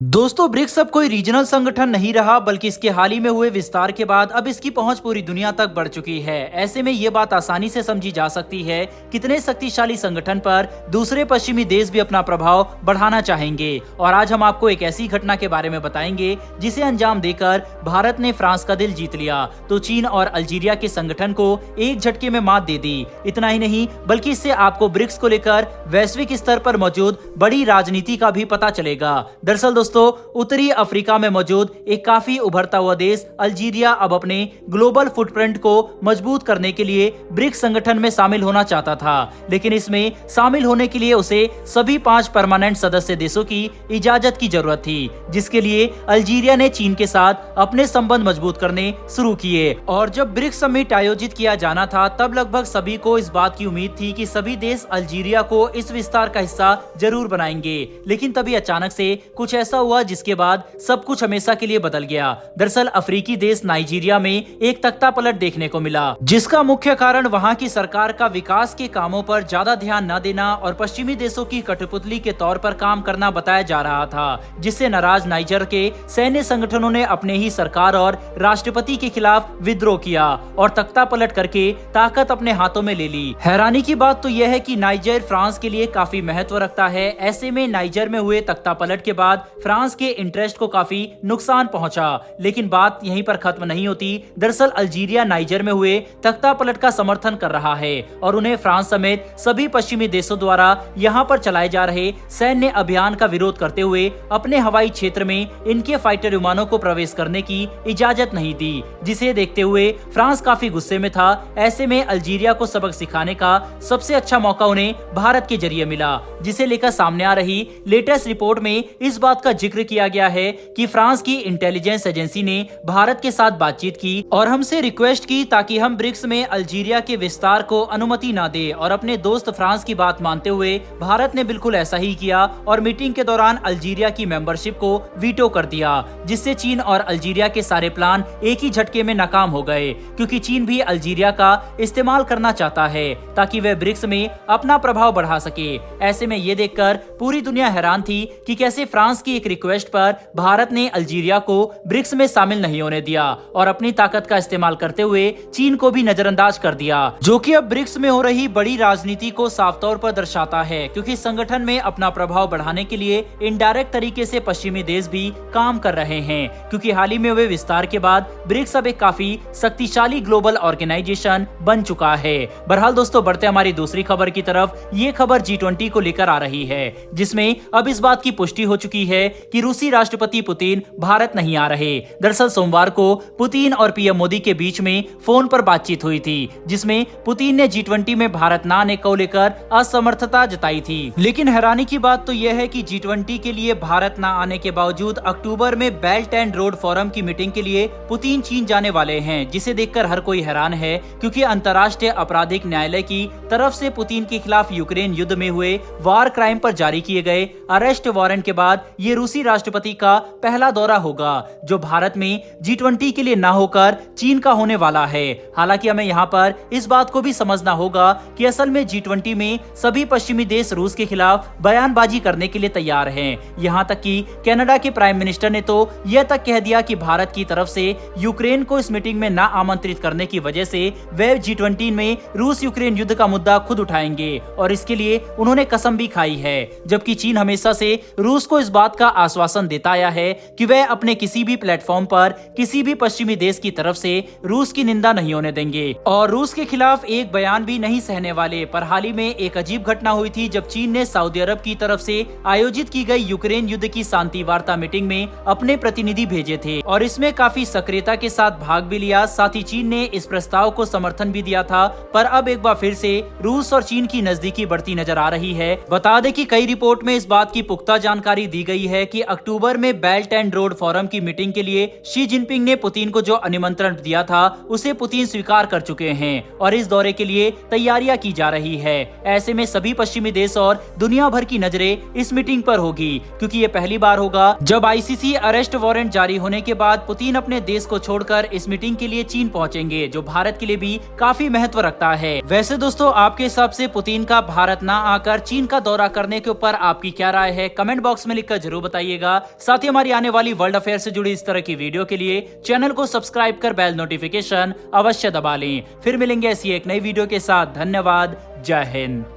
दोस्तों, ब्रिक्स अब कोई रीजनल संगठन नहीं रहा, बल्कि इसके हाल ही में हुए विस्तार के बाद अब इसकी पहुंच पूरी दुनिया तक बढ़ चुकी है। ऐसे में ये बात आसानी से समझी जा सकती है कितने शक्तिशाली संगठन पर दूसरे पश्चिमी देश भी अपना प्रभाव बढ़ाना चाहेंगे। और आज हम आपको एक ऐसी घटना के बारे में बताएंगे जिसे अंजाम देकर भारत ने फ्रांस का दिल जीत लिया, तो चीन और अल्जीरिया के संगठन को एक झटके में मात दे दी। इतना ही नहीं, बल्कि इससे आपको ब्रिक्स को लेकर वैश्विक स्तर पर मौजूद बड़ी राजनीति का भी पता चलेगा। दरअसल दोस्तों, उत्तरी अफ्रीका में मौजूद एक काफी उभरता हुआ देश अल्जीरिया अब अपने ग्लोबल फुटप्रिंट को मजबूत करने के लिए ब्रिक्स संगठन में शामिल होना चाहता था, लेकिन इसमें शामिल होने के लिए उसे सभी 5 परमानेंट सदस्य देशों की इजाजत की जरूरत थी, जिसके लिए अल्जीरिया ने चीन के साथ अपने संबंध मजबूत करने शुरू किए। और जब ब्रिक्स समिट आयोजित किया जाना था, तब लगभग सभी को इस बात की उम्मीद थी कि सभी देश अल्जीरिया को इस विस्तार का हिस्सा जरूर बनाएंगे। लेकिन तभी अचानक से कुछ ऐसा हुआ जिसके बाद सब कुछ हमेशा के लिए बदल गया। दरअसल अफ्रीकी देश नाइजीरिया में एक तख्ता पलट देखने को मिला, जिसका मुख्य कारण वहां की सरकार का विकास के कामों पर ज्यादा ध्यान न देना और पश्चिमी देशों की कठपुतली के तौर पर काम करना बताया जा रहा था, जिससे नाराज नाइजर के सैन्य संगठनों ने अपने ही सरकार और राष्ट्रपति के खिलाफ विद्रोह किया और तख्ता पलट करके ताकत अपने हाथों में ले ली। हैरानी की बात तो यह है कि नाइजर फ्रांस के लिए काफी महत्व रखता है। ऐसे में नाइजर में हुए तख्ता पलट के बाद फ्रांस के इंटरेस्ट को काफी नुकसान पहुंचा, लेकिन बात यहीं पर खत्म नहीं होती। दरअसल अल्जीरिया नाइजर में हुए तख्ता पलट का समर्थन कर रहा है और उन्हें फ्रांस समेत सभी पश्चिमी देशों द्वारा यहां पर चलाए जा रहे सैन्य अभियान का विरोध करते हुए अपने हवाई क्षेत्र में इनके फाइटर विमानों को प्रवेश करने की इजाजत नहीं दी, जिसे देखते हुए फ्रांस काफी गुस्से में था। ऐसे में अल्जीरिया को सबक सिखाने का सबसे अच्छा मौका उन्हें भारत के जरिए मिला, जिसे लेकर सामने आ रही लेटेस्ट रिपोर्ट में इस बात का जिक्र किया गया है कि फ्रांस की इंटेलिजेंस एजेंसी ने भारत के साथ बातचीत की और हमसे रिक्वेस्ट की ताकि हम ब्रिक्स में अल्जीरिया के विस्तार को अनुमति न दे। और अपने दोस्त फ्रांस की बात मानते हुए भारत ने बिल्कुल ऐसा ही किया और मीटिंग के दौरान अल्जीरिया की मेंबरशिप को वीटो कर दिया, जिससे चीन और अल्जीरिया के सारे प्लान एक ही झटके में नाकाम हो गए, क्योंकि चीन भी अल्जीरिया का इस्तेमाल करना चाहता है ताकि वह ब्रिक्स में अपना प्रभाव बढ़ा सके। ऐसे में ये देखकर पूरी दुनिया हैरान थी कि कैसे फ्रांस की एक रिक्वेस्ट पर भारत ने अल्जीरिया को ब्रिक्स में शामिल नहीं होने दिया और अपनी ताकत का इस्तेमाल करते हुए चीन को भी नजरअंदाज कर दिया, जो कि अब ब्रिक्स में हो रही बड़ी राजनीति को साफ तौर पर दर्शाता है। क्योंकि संगठन में अपना प्रभाव बढ़ाने के लिए इनडायरेक्ट तरीके से पश्चिमी देश भी काम कर रहे हैं, क्योंकि हाल ही में हुए विस्तार के बाद ब्रिक्स अब एक काफी शक्तिशाली ग्लोबल ऑर्गेनाइजेशन बन चुका है। बहरहाल दोस्तों, बढ़ते हमारी दूसरी खबर की तरफ। ये खबर G20 को लेकर आ रही है, जिसमें अब इस बात की पुष्टि हो चुकी है कि रूसी राष्ट्रपति पुतिन भारत नहीं आ रहे। दरअसल सोमवार को पुतिन और पीएम मोदी के बीच में फोन पर बातचीत हुई थी, जिसमें पुतिन ने G20 में भारत न आने को लेकर असमर्थता जताई थी। लेकिन हैरानी की बात तो यह है कि G20 के लिए भारत न आने के बावजूद अक्टूबर में बेल्ट एंड रोड फोरम की मीटिंग के लिए पुतिन चीन जाने वाले हैं, जिसे देखकर हर कोई हैरान है, क्योंकि अंतर्राष्ट्रीय आपराधिक न्यायालय की तरफ से पुतिन के खिलाफ यूक्रेन युद्ध में हुए वार क्राइम पर जारी किए गए अरेस्ट वारंट के बाद ये रूसी राष्ट्रपति का पहला दौरा होगा, जो भारत में G20 के लिए ना होकर चीन का होने वाला है। हालांकि हमें यहाँ पर इस बात को भी समझना होगा कि असल में G20 में सभी पश्चिमी देश रूस के खिलाफ बयानबाजी करने के लिए तैयार हैं। यहाँ तक कि कनाडा के प्राइम मिनिस्टर ने तो यह तक कह दिया कि भारत की तरफ से यूक्रेन को इस मीटिंग में ना आमंत्रित करने की वजह से वे G20 में रूस यूक्रेन युद्ध का मुद्दा खुद उठाएंगे, और इसके लिए उन्होंने कसम भी खाई है। जबकि चीन हमेशा से रूस को इस बात का आश्वासन देता आया है कि वह अपने किसी भी प्लेटफॉर्म पर किसी भी पश्चिमी देश की तरफ से रूस की निंदा नहीं होने देंगे और रूस के खिलाफ एक बयान भी नहीं सहने वाले। पर हाल ही में एक अजीब घटना हुई थी, जब चीन ने सऊदी अरब की तरफ से आयोजित की गई यूक्रेन युद्ध की शांति वार्ता मीटिंग में अपने प्रतिनिधि भेजे थे और इसमें काफी सक्रियता के साथ भाग भी लिया। साथ ही चीन ने इस प्रस्ताव को समर्थन भी दिया था। पर अब एक बार फिर से रूस और चीन की नजदीकी बढ़ती नजर आ रही है। बता दें कि कई रिपोर्ट में इस बात की पुख्ता जानकारी दी गई है कि अक्टूबर में बेल्ट एंड रोड फोरम की मीटिंग के लिए शी जिनपिंग ने पुतिन को जो निमंत्रण दिया था उसे पुतिन स्वीकार कर चुके हैं और इस दौरे के लिए तैयारियां की जा रही है। ऐसे में सभी पश्चिमी देश और दुनिया भर की नजरें इस मीटिंग पर होगी, क्योंकि ये पहली बार होगा जब आईसीसी अरेस्ट वारंट जारी होने के बाद पुतिन अपने देश को छोड़कर इस मीटिंग के लिए चीन पहुंचेंगे, जो भारत के लिए भी काफी महत्व रखता है। वैसे दोस्तों, आपके हिसाब से पुतिन का भारत न आकर चीन का दौरा करने के ऊपर आपकी क्या राय है? कमेंट बॉक्स में लिखकर जरूर बताइएगा। साथ ही हमारी आने वाली वर्ल्ड अफेयर से जुड़ी इस तरह की वीडियो के लिए चैनल को सब्सक्राइब कर बेल नोटिफिकेशन अवश्य दबा लें। फिर मिलेंगे ऐसी एक नई वीडियो के साथ। धन्यवाद। जय हिंद।